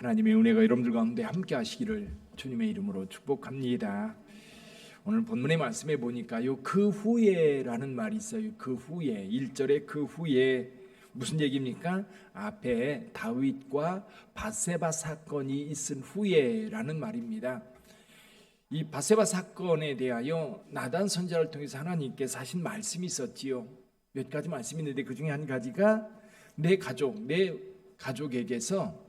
하나님의 은혜가 여러분들 가운데 함께 하시기를 주님의 이름으로 축복합니다. 오늘 본문의 말씀에 보니까요, 그 후에라는 말이 있어요. 그 후에, 1절에 그 후에 무슨 얘기입니까? 앞에 다윗과 밧세바 사건이 있은 후에라는 말입니다. 이 밧세바 사건에 대하여 나단 선지자를 통해서 하나님께서 하신 말씀이 있었지요. 몇 가지 말씀이 있는데 그 중에 한 가지가 내 가족에게서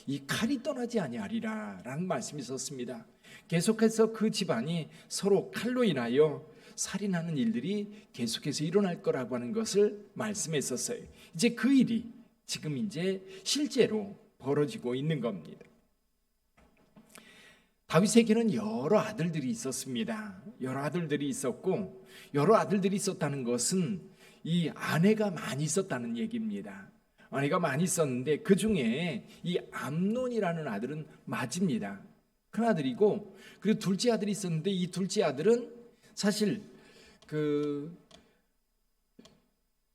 이 칼이 떠나지 아니하리라 라는 말씀이 있었습니다. 계속해서 그 집안이 서로 칼로 인하여 살인하는 일들이 계속해서 일어날 거라고 하는 것을 말씀했었어요. 이제 그 일이 지금 이제 실제로 벌어지고 있는 겁니다. 다윗에게는 여러 아들들이 있었습니다. 여러 아들들이 있었고, 여러 아들들이 있었다는 것은 이 아내가 많이 있었다는 얘기입니다. 아내가 많이 있었는데 그 중에 이 암논이라는 아들은 맞입니다. 큰 아들이고, 그리고 둘째 아들이 있었는데 이 둘째 아들은 사실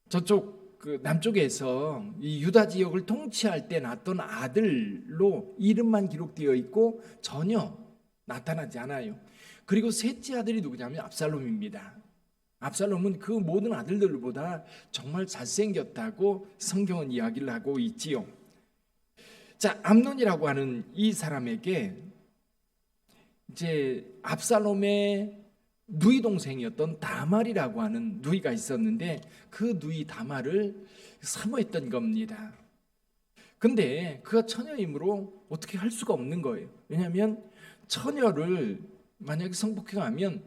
저쪽 남쪽에서 이 유다 지역을 통치할 때 낳았던 아들로 이름만 기록되어 있고 전혀 나타나지 않아요. 그리고 셋째 아들이 누구냐면 압살롬입니다. 압살롬은 그 모든 아들들보다 정말 잘생겼다고 성경은 이야기를 하고 있지요. 자, 암논이라고 하는 이 사람에게 이제 압살롬의 누이 동생이었던 다말이라고 하는 누이가 있었는데 그 누이 다말을 사모했던 겁니다. 근데 그가 처녀이므로 어떻게 할 수가 없는 거예요. 왜냐하면 처녀를 만약에 성폭행하면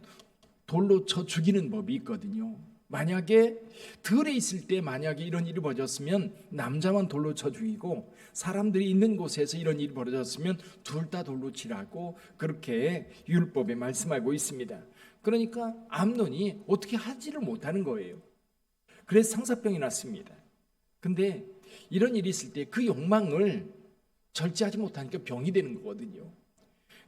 돌로 쳐 죽이는 법이 있거든요. 만약에 들에 있을 때 만약에 이런 일이 벌어졌으면 남자만 돌로 쳐 죽이고 사람들이 있는 곳에서 이런 일이 벌어졌으면 둘 다 돌로 치라고 그렇게 율법에 말씀하고 있습니다. 그러니까 암논이 어떻게 하지를 못하는 거예요. 그래서 상사병이 났습니다. 근데 이런 일이 있을 때 그 욕망을 절제하지 못하니까 병이 되는 거거든요.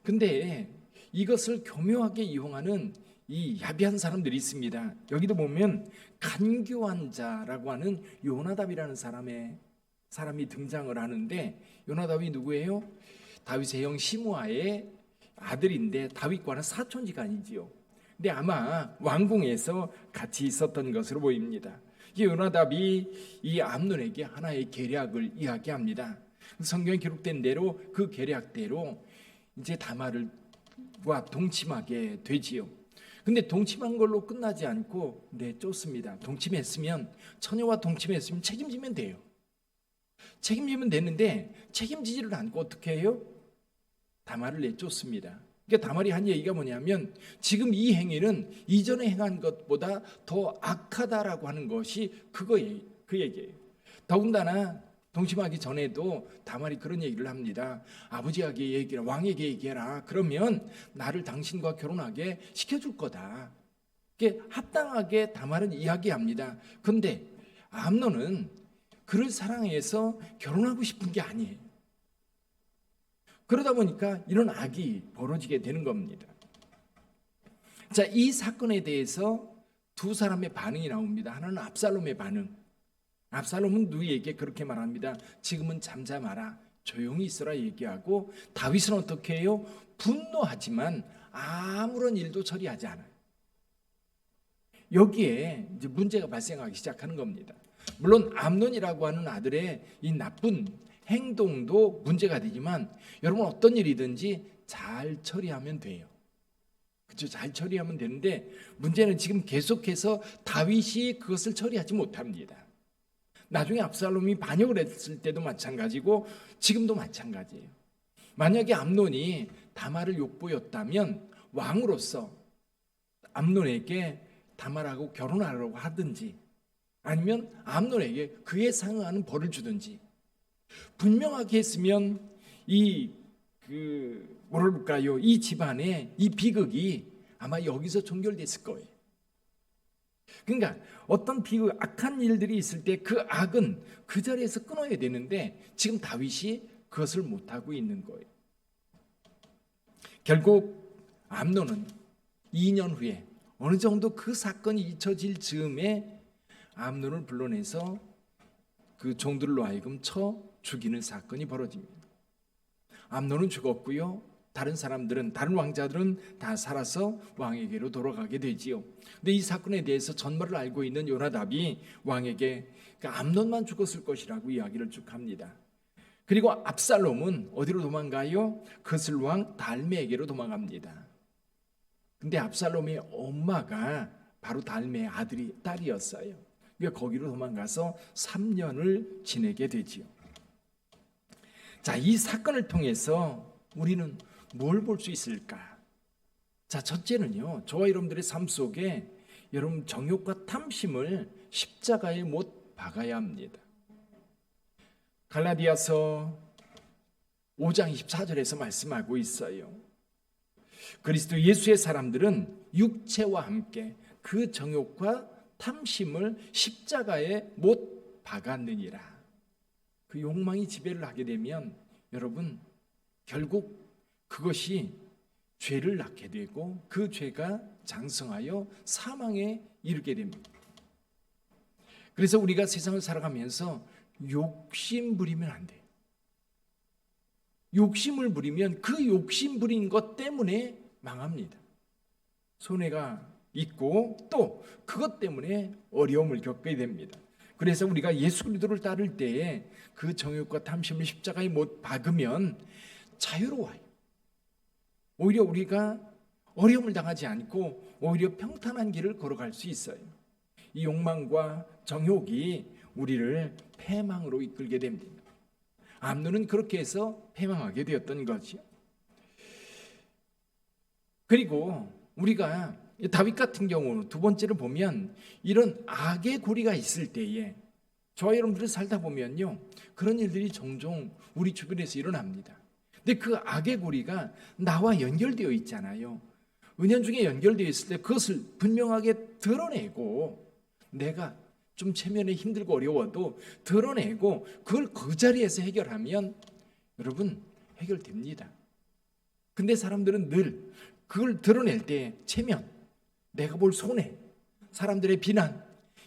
근데 이것을 교묘하게 이용하는 이 야비한 사람들이 있습니다. 여기도 보면 간교한 자라고 하는 요나답이라는 사람이 등장을 하는데, 요나답이 누구예요? 다윗의 형 시므아의 아들인데 다윗과는 사촌지간이지요. 근데 아마 왕궁에서 같이 있었던 것으로 보입니다. 이 요나답이 이 암논에게 하나의 계략을 이야기합니다. 성경에 기록된 대로 그 계략대로 이제 다말과 동침하게 되지요. 근데 동침한 걸로 끝나지 않고 내쫓습니다. 동침했으면, 처녀와 동침했으면 책임지면 돼요. 책임지면 되는데 책임지지를 않고 어떻게 해요? 다말을 내쫓습니다. 그러니까 다말이 한 얘기가 뭐냐면 지금 이 행위는 이전에 행한 것보다 더 악하다라고 하는 것이 그 얘기예요. 더군다나 동침하기 전에도 다말이 그런 얘기를 합니다. 아버지에게 얘기해라, 왕에게 얘기해라. 그러면 나를 당신과 결혼하게 시켜줄 거다. 이게 합당하게 다말은 이야기합니다. 그런데 암논은 그를 사랑해서 결혼하고 싶은 게 아니에요. 그러다 보니까 이런 악이 벌어지게 되는 겁니다. 자, 이 사건에 대해서 두 사람의 반응이 나옵니다. 하나는 압살롬의 반응. 압살롬은 누이에게 그렇게 말합니다. 지금은 잠잠하라, 조용히 있어라 얘기하고, 다윗은 어떻게 해요? 분노하지만 아무런 일도 처리하지 않아요. 여기에 이제 문제가 발생하기 시작하는 겁니다. 물론 암논이라고 하는 아들의 이 나쁜 행동도 문제가 되지만 여러분, 어떤 일이든지 잘 처리하면 돼요. 그렇죠? 잘 처리하면 되는데 문제는 지금 계속해서 다윗이 그것을 처리하지 못합니다. 나중에 압살롬이 반역을 했을 때도 마찬가지고 지금도 마찬가지예요. 만약에 암논이 다말을 욕보였다면 왕으로서 암논에게 다말하고 결혼하려고 하든지 아니면 암논에게 그에 상응하는 벌을 주든지 분명하게 했으면 이 집안의 이 비극이 아마 여기서 종결됐을 거예요. 그러니까 어떤 비극, 악한 일들이 있을 때 그 악은 그 자리에서 끊어야 되는데 지금 다윗이 그것을 못하고 있는 거예요. 결국 암논은 2년 후에 어느 정도 그 사건이 잊혀질 즈음에 암논을 불러내서 그 종들로 하여금 쳐 죽이는 사건이 벌어집니다. 암논은 죽었고요. 다른 사람들은, 다른 왕자들은 다 살아서 왕에게로 돌아가게 되지요. 근데 이 사건에 대해서 전말을 알고 있는 요나답이 왕에게 암논만 죽었을 것이라고 이야기를 쭉 합니다. 그리고 압살롬은 어디로 도망가요? 그슬 왕 달메에게로 도망갑니다. 근데 압살롬의 엄마가 바로 달메의 딸이었어요. 그러니까 거기로 도망가서 3년을 지내게 되지요. 자, 이 사건을 통해서 우리는 뭘 볼 수 있을까? 자, 첫째는요, 저와 여러분들의 삶 속에 여러분 정욕과 탐심을 십자가에 못 박아야 합니다. 갈라디아서 5장 24절에서 말씀하고 있어요. 그리스도 예수의 사람들은 육체와 함께 그 정욕과 탐심을 십자가에 못 박았느니라. 그 욕망이 지배를 하게 되면 여러분 결국 그것이 죄를 낳게 되고 그 죄가 장성하여 사망에 이르게 됩니다. 그래서 우리가 세상을 살아가면서 욕심 부리면 안 돼요. 욕심을 부리면 그 욕심 부린 것 때문에 망합니다. 손해가 있고 또 그것 때문에 어려움을 겪게 됩니다. 그래서 우리가 예수 그리스도를 따를 때에 그 정욕과 탐심을 십자가에 못 박으면 자유로워요. 오히려 우리가 어려움을 당하지 않고 오히려 평탄한 길을 걸어갈 수 있어요. 이 욕망과 정욕이 우리를 패망으로 이끌게 됩니다. 암논은 그렇게 해서 패망하게 되었던 거죠. 그리고 우리가 다윗 같은 경우 두 번째로 보면 이런 악의 고리가 있을 때에 저와 여러분들이 살다 보면요, 그런 일들이 종종 우리 주변에서 일어납니다. 근데 그 악의 고리가 나와 연결되어 있잖아요. 은연중에 연결되어 있을 때 그것을 분명하게 드러내고 내가 좀 체면에 힘들고 어려워도 드러내고 그걸 그 자리에서 해결하면 여러분 해결됩니다. 근데 사람들은 늘 그걸 드러낼 때 체면, 내가 볼 손해, 사람들의 비난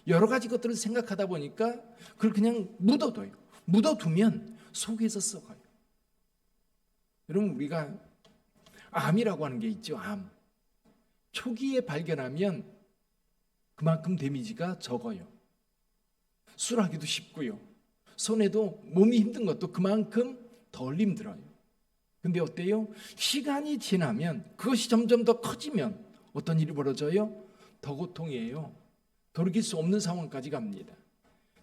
여러 가지 것들을 생각하다 보니까 그걸 그냥 묻어둬요. 묻어두면 속에서 썩어요. 여러분 우리가 암이라고 하는 게 있죠. 암. 초기에 발견하면 그만큼 데미지가 적어요. 술하기도 쉽고요. 손에도 몸이 힘든 것도 그만큼 덜 힘들어요. 근데 어때요? 시간이 지나면 그것이 점점 더 커지면 어떤 일이 벌어져요? 더 고통이에요. 돌이킬 수 없는 상황까지 갑니다.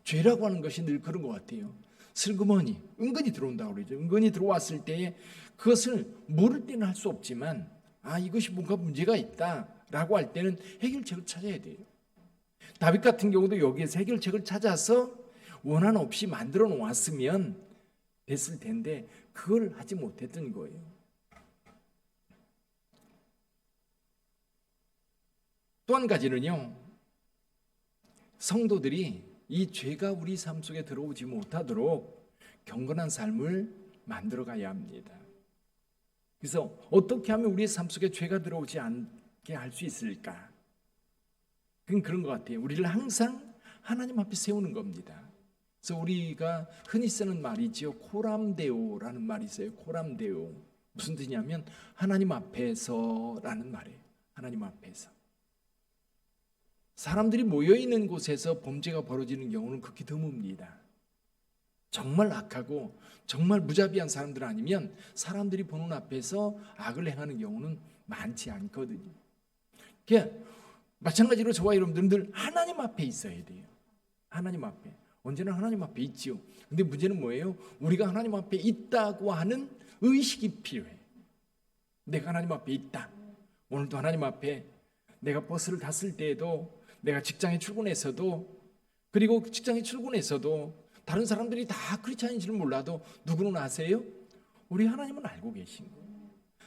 죄라고 하는 것이 늘 그런 것 같아요. 슬그머니 은근히 들어온다고 그러죠. 은근히 들어왔을 때에 그것을 모를 때는 할 수 없지만 이것이 뭔가 문제가 있다라고 할 때는 해결책을 찾아야 돼요. 다윗 같은 경우도 여기에서 해결책을 찾아서 원한 없이 만들어 놓았으면 됐을 텐데 그걸 하지 못했던 거예요. 또 한 가지는요, 성도들이 이 죄가 우리 삶 속에 들어오지 못하도록 경건한 삶을 만들어 가야 합니다. 그래서 어떻게 하면 우리의 삶 속에 죄가 들어오지 않게 할 수 있을까? 그건 그런 것 같아요. 우리를 항상 하나님 앞에 세우는 겁니다. 그래서 우리가 흔히 쓰는 말이죠. 코람데오라는 말이 있어요. 코람데오. 무슨 뜻이냐면 하나님 앞에서라는 말이에요. 하나님 앞에서. 사람들이 모여있는 곳에서 범죄가 벌어지는 경우는 극히 드뭅니다. 정말 악하고 정말 무자비한 사람들 아니면 사람들이 보는 앞에서 악을 행하는 경우는 많지 않거든요. 그러니까 마찬가지로 저와 여러분들은 늘 하나님 앞에 있어야 돼요. 하나님 앞에. 언제나 하나님 앞에 있지요. 근데 문제는 뭐예요? 우리가 하나님 앞에 있다고 하는 의식이 필요해. 내가 하나님 앞에 있다. 오늘도 하나님 앞에 내가 버스를 탔을 때에도 내가 직장에 출근해서도 그리고 직장에 출근해서도 다른 사람들이 다 크리스찬인지는 몰라도 누구는 아세요? 우리 하나님은 알고 계신 거예요.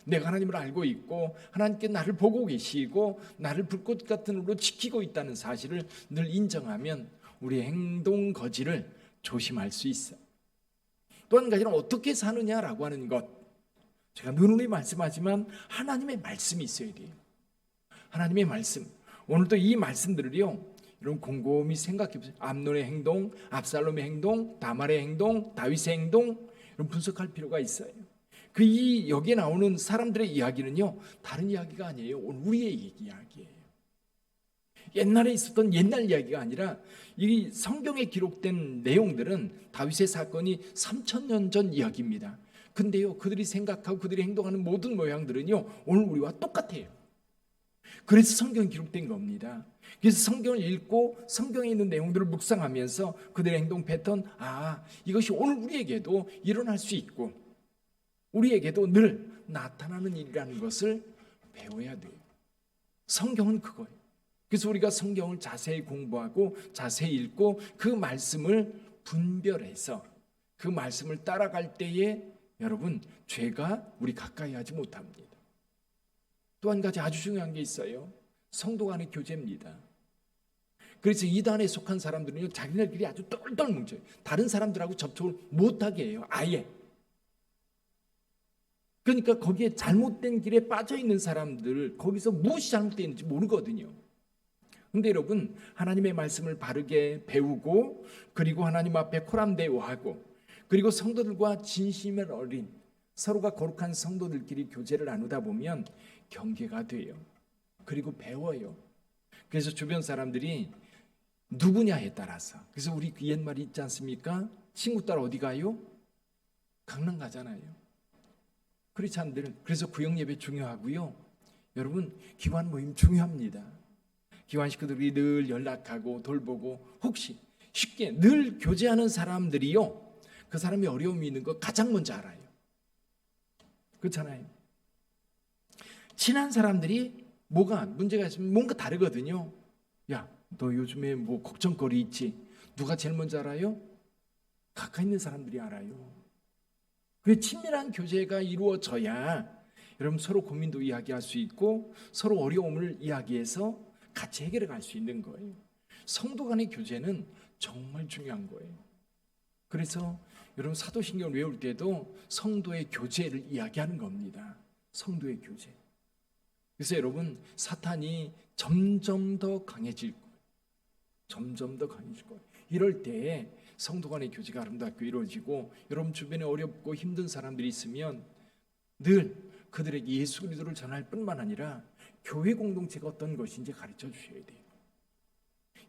내가 하나님을 알고 있고 하나님께 나를 보고 계시고 나를 불꽃 같은 눈으로 지키고 있다는 사실을 늘 인정하면 우리의 행동 거지를 조심할 수 있어요. 또 한 가지는 어떻게 사느냐라고 하는 것. 제가 누누이 말씀하지만 하나님의 말씀이 있어야 돼요. 하나님의 말씀. 오늘도 이 말씀들을요, 여러분 곰곰이 생각해 보세요. 암논의 행동, 압살롬의 행동, 다말의 행동, 다윗의 행동, 여러분 분석할 필요가 있어요. 이 여기에 나오는 사람들의 이야기는요, 다른 이야기가 아니에요. 오늘 우리의 이야기예요. 옛날에 있었던 옛날 이야기가 아니라 이 성경에 기록된 내용들은 다윗의 사건이 3000년 전 이야기입니다. 근데요, 그들이 생각하고 그들이 행동하는 모든 모양들은요, 오늘 우리와 똑같아요. 그래서 성경이 기록된 겁니다. 그래서 성경을 읽고 성경에 있는 내용들을 묵상하면서 그들의 행동 패턴, 이것이 오늘 우리에게도 일어날 수 있고 우리에게도 늘 나타나는 일이라는 것을 배워야 돼요. 성경은 그거예요. 그래서 우리가 성경을 자세히 공부하고 자세히 읽고 그 말씀을 분별해서 그 말씀을 따라갈 때에 여러분, 죄가 우리 가까이 하지 못합니다. 또 한 가지 아주 중요한 게 있어요. 성도 간의 교제입니다. 그래서 이단에 속한 사람들은요, 자기네들끼리 아주 똘똘 뭉쳐요. 다른 사람들하고 접촉을 못하게 해요. 아예. 그러니까 거기에 잘못된 길에 빠져 있는 사람들, 거기서 무엇이 잘못되어 있는지 모르거든요. 근데 여러분, 하나님의 말씀을 바르게 배우고 그리고 하나님 앞에 코람대오하고 그리고 성도들과 진심을 어린 서로가 거룩한 성도들끼리 교제를 나누다 보면 경계가 돼요. 그리고 배워요. 그래서 주변 사람들이 누구냐에 따라서, 그래서 우리 그 옛말이 있지 않습니까? 친구 따라 어디 가요? 강남 가잖아요. 그렇지 않들. 그래서 구역 예배 중요하고요. 여러분, 기관 모임 중요합니다. 기관 식구들이 늘 연락하고 돌보고 혹시 쉽게 늘 교제하는 사람들이요, 그 사람이 어려움이 있는 거 가장 먼저 알아요. 그렇잖아요. 친한 사람들이 뭐가 문제가 있으면 뭔가 다르거든요. 야, 너 요즘에 뭐 걱정거리 있지? 누가 제일 먼저 알아요? 가까이 있는 사람들이 알아요. 그 친밀한 교제가 이루어져야 여러분 서로 고민도 이야기할 수 있고 서로 어려움을 이야기해서 같이 해결해 갈 수 있는 거예요. 성도 간의 교제는 정말 중요한 거예요. 그래서 여러분 사도신경을 외울 때도 성도의 교제를 이야기하는 겁니다. 성도의 교제. 그래서 여러분 사탄이 점점 더 강해질 거예요. 점점 더 강해질 거예요. 이럴 때에 성도 간의 교제가 아름답게 이루어지고 여러분 주변에 어렵고 힘든 사람들이 있으면 늘 그들에게 예수 그리스도를 전할 뿐만 아니라 교회 공동체가 어떤 것인지 가르쳐 주셔야 돼요.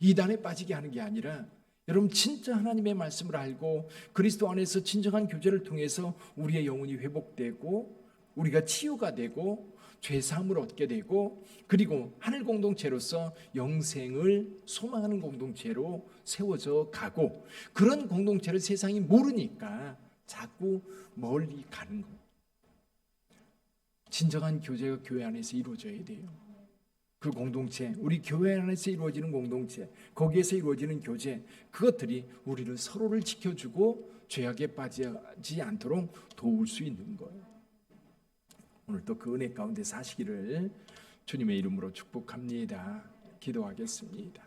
이단에 빠지게 하는 게 아니라 여러분 진짜 하나님의 말씀을 알고 그리스도 안에서 진정한 교제를 통해서 우리의 영혼이 회복되고 우리가 치유가 되고 죄사함을 얻게 되고 그리고 하늘 공동체로서 영생을 소망하는 공동체로 세워져 가고 그런 공동체를 세상이 모르니까 자꾸 멀리 가는 거예요. 진정한 교제가 교회 안에서 이루어져야 돼요. 그 공동체, 우리 교회 안에서 이루어지는 공동체, 거기에서 이루어지는 교제, 그것들이 우리를 서로를 지켜주고 죄악에 빠지지 않도록 도울 수 있는 거예요. 오늘 또 그 은혜 가운데 사시기를 주님의 이름으로 축복합니다. 기도하겠습니다.